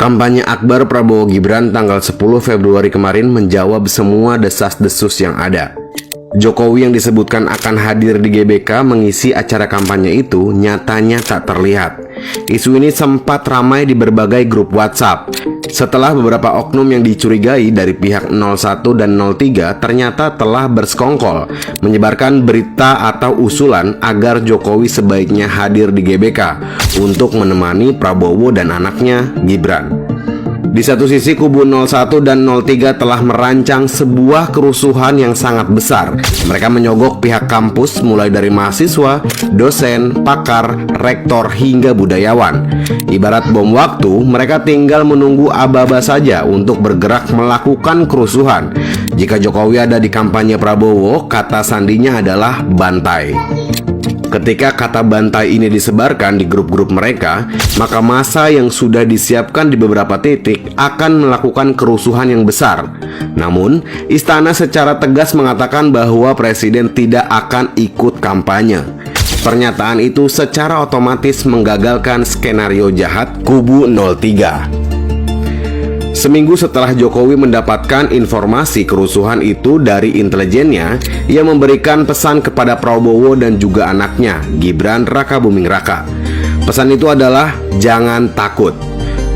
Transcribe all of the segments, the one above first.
Kampanye akbar Prabowo Gibran tanggal 10 Februari kemarin menjawab semua desas-desus yang ada. Jokowi yang disebutkan akan hadir di GBK mengisi acara kampanye itu nyatanya tak terlihat. Isu ini sempat ramai di berbagai grup WhatsApp. Setelah beberapa oknum yang dicurigai dari pihak 01 dan 03 ternyata telah bersekongkol menyebarkan berita atau usulan agar Jokowi sebaiknya hadir di GBK untuk menemani Prabowo dan anaknya Gibran. Di satu sisi kubu 01 dan 03 telah merancang sebuah kerusuhan yang sangat besar. Mereka menyogok pihak kampus mulai dari mahasiswa, dosen, pakar, rektor hingga budayawan. Ibarat bom waktu, mereka tinggal menunggu aba-aba saja untuk bergerak melakukan kerusuhan. Jika Jokowi ada di kampanye Prabowo, kata sandinya adalah bantai. Ketika kata bantai ini disebarkan di grup-grup mereka, maka massa yang sudah disiapkan di beberapa titik akan melakukan kerusuhan yang besar. Namun, istana secara tegas mengatakan bahwa presiden tidak akan ikut kampanye. Pernyataan itu secara otomatis menggagalkan skenario jahat kubu 03. Seminggu setelah Jokowi mendapatkan informasi kerusuhan itu dari intelijennya, ia memberikan pesan kepada Prabowo dan juga anaknya, Gibran Rakabuming Raka. Pesan itu adalah jangan takut.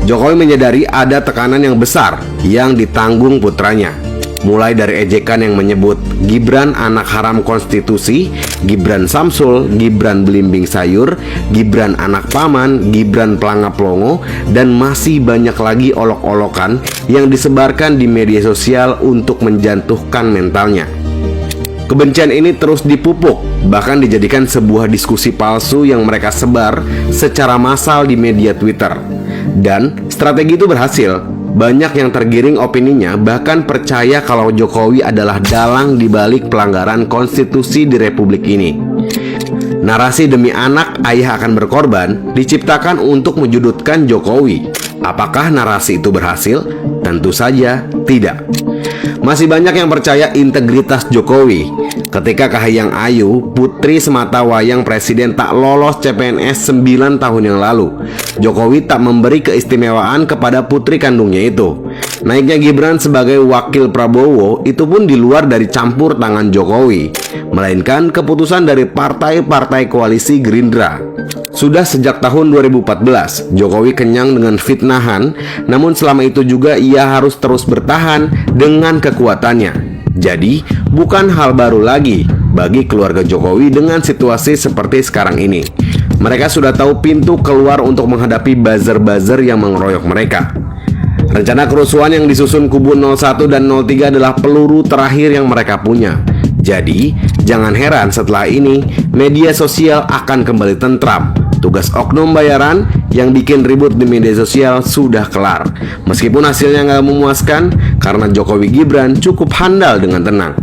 Jokowi menyadari ada tekanan yang besar yang ditanggung putranya. Mulai dari ejekan yang menyebut Gibran anak haram konstitusi, Gibran Samsul, Gibran belimbing sayur, Gibran anak paman, Gibran pelangap longo, dan masih banyak lagi olok-olokan yang disebarkan di media sosial untuk menjatuhkan mentalnya. Kebencian ini terus dipupuk, bahkan dijadikan sebuah diskusi palsu yang mereka sebar secara massal di media Twitter. Dan strategi itu berhasil. Banyak yang tergiring opininya bahkan percaya kalau Jokowi adalah dalang di balik pelanggaran konstitusi di republik ini. Narasi demi anak ayah akan berkorban diciptakan untuk menjudutkan Jokowi. Apakah narasi itu berhasil? Tentu saja tidak. Masih banyak yang percaya integritas Jokowi. Ketika Kahiyang Ayu, putri semata wayang presiden tak lolos CPNS 9 tahun yang lalu, Jokowi tak memberi keistimewaan kepada putri kandungnya itu. Naiknya Gibran sebagai wakil Prabowo itu pun di luar dari campur tangan Jokowi, melainkan keputusan dari partai-partai koalisi Gerindra. Sudah sejak tahun 2014, Jokowi kenyang dengan fitnahan, namun selama itu juga ia harus terus bertahan dengan kekuatannya. Jadi, bukan hal baru lagi bagi keluarga Jokowi dengan situasi seperti sekarang ini. Mereka sudah tahu pintu keluar untuk menghadapi buzzer-buzzer yang mengeroyok mereka. Rencana kerusuhan yang disusun kubu 01 dan 03 adalah peluru terakhir yang mereka punya. Jadi, jangan heran setelah ini media sosial akan kembali tentram. Tugas oknum bayaran yang bikin ribut di media sosial sudah kelar. Meskipun hasilnya nggak memuaskan, karena Jokowi Gibran cukup handal dengan tenang.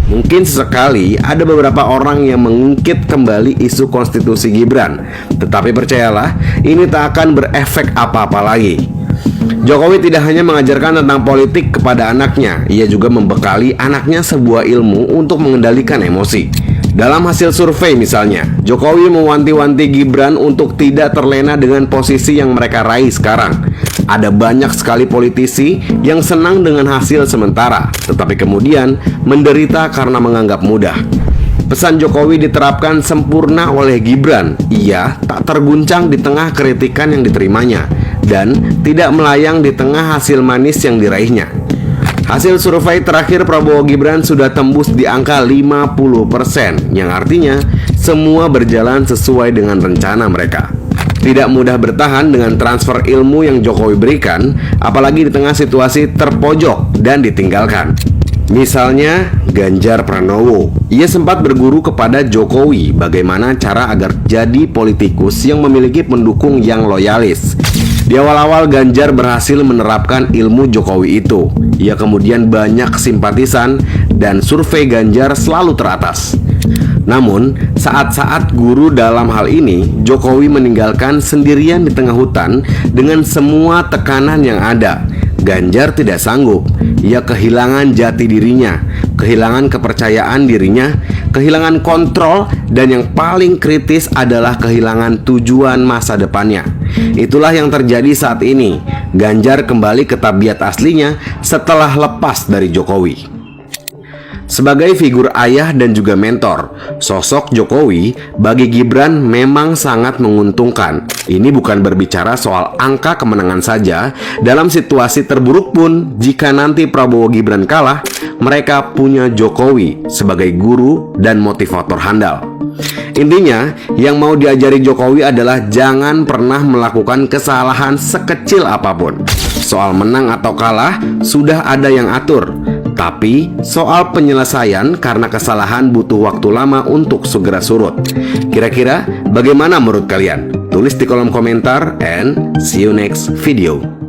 Mungkin sesekali ada beberapa orang yang mengungkit kembali isu konstitusi Gibran, tetapi percayalah, ini tak akan berefek apa-apa lagi. Jokowi tidak hanya mengajarkan tentang politik kepada anaknya, ia juga membekali anaknya sebuah ilmu untuk mengendalikan emosi. Dalam hasil survei misalnya, Jokowi mewanti-wanti Gibran untuk tidak terlena dengan posisi yang mereka raih sekarang. Ada banyak sekali politisi yang senang dengan hasil sementara, tetapi kemudian menderita karena menganggap mudah. Pesan Jokowi diterapkan sempurna oleh Gibran. Ia tak terguncang di tengah kritikan yang diterimanya dan tidak melayang di tengah hasil manis yang diraihnya. Hasil survei terakhir Prabowo Gibran sudah tembus di angka 50%, yang artinya semua berjalan sesuai dengan rencana mereka. Tidak mudah bertahan dengan transfer ilmu yang Jokowi berikan, apalagi di tengah situasi terpojok dan ditinggalkan. Misalnya Ganjar Pranowo, ia sempat berguru kepada Jokowi bagaimana cara agar jadi politikus yang memiliki pendukung yang loyalis. Di awal-awal Ganjar berhasil menerapkan ilmu Jokowi itu. Ia kemudian banyak simpatisan dan survei Ganjar selalu teratas. Namun, saat-saat guru dalam hal ini, Jokowi meninggalkan sendirian di tengah hutan dengan semua tekanan yang ada. Ganjar tidak sanggup. Ia kehilangan jati dirinya, kehilangan kepercayaan dirinya, kehilangan kontrol, dan yang paling kritis adalah kehilangan tujuan masa depannya. Itulah yang terjadi saat ini. Ganjar kembali ke tabiat aslinya setelah lepas dari Jokowi. Sebagai figur ayah dan juga mentor, sosok Jokowi bagi Gibran memang sangat menguntungkan. Ini bukan berbicara soal angka kemenangan saja. Dalam situasi terburuk pun, jika nanti Prabowo Gibran kalah, mereka punya Jokowi sebagai guru dan motivator handal. Intinya, yang mau diajari Jokowi adalah jangan pernah melakukan kesalahan sekecil apapun. Soal menang atau kalah, sudah ada yang atur. Tapi, soal penyelesaian karena kesalahan butuh waktu lama untuk segera surut. Kira-kira bagaimana menurut kalian? Tulis di kolom komentar and see you next video.